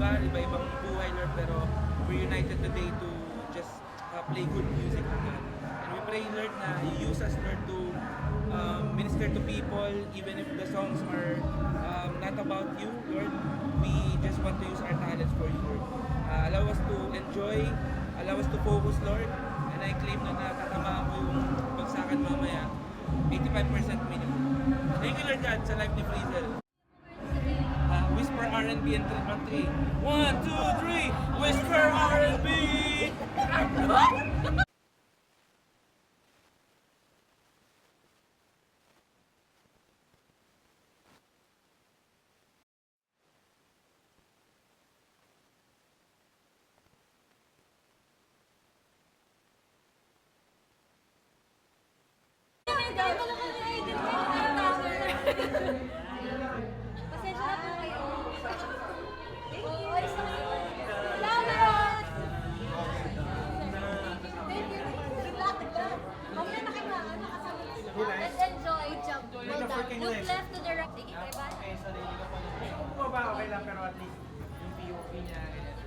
lugar, iba-ibang buhay, Lord, pero we're united today to just play good music, Lord. And we pray, Lord, na you use us, Lord, to minister to people, even if the songs are not about you, Lord. We just want to use our talents for you, Lord. Allow us to enjoy, allow us to focus, Lord. And I claim na natatamaan ko yung bagsakan mamaya, 85% minimum. Thank you, Lord God, sa life ni Frizzle. Whisper R&B and 3 on 3. 1, 2, 3. Whisper R&B. Pasensya na po kayo. Thank you. Salamat! Thank you. Good luck, good luck. Mamaya na kayo nakasama. Let's enjoy. Well done. Look left to the right. Sige, kayo ba? Kung bumaba, okay lang, pero at least yung POV niya, ganyan.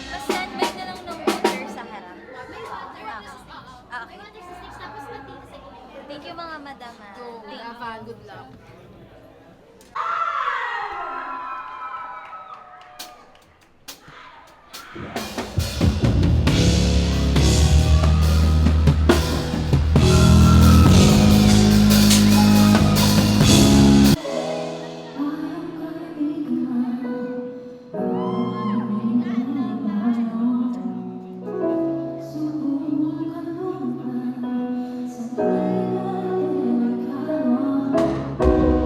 Pa-standby na lang ng water sa harap. May water na. Okay. May water sa stage, tapos mag-tea sa gilid. Thank you mga madam. Thank you. Good luck. Thank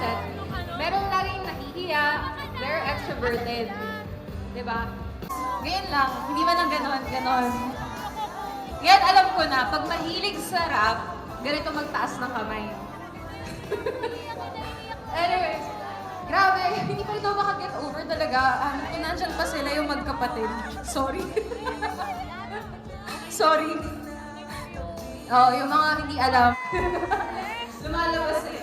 set, merong laging nahihiya, they're extroverted. Diba? Ngayon lang, hindi man lang ganon. Ngayon alam ko na, pag mahilig sa rap, ganito magtaas ng kamay. Anyway, grabe, hindi pa rin daw makaget over talaga. Kung nandyan pa sila yung magkapatid. Sorry. Sorry. Oh, yung mga hindi alam. Lumalabas eh.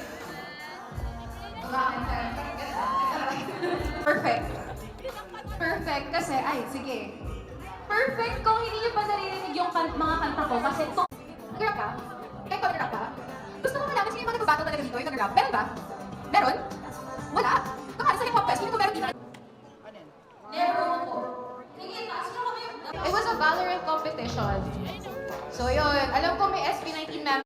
Perfect. Perfect kasi, ay, sige. Perfect kung hindi niyo pa naririnig yung mga kanta ko kasi to. Nag-rap ka? Kaya pag-rap ka? Gusto ko malaman sino yung mga nagbabato talaga dito yung nag-rap. Meron ba? Meron? Wala? Kakali sa hip-hop fest, hindi ko meron dito. Never ko. It was a Valorant competition. So yun, alam ko may SP19 mem.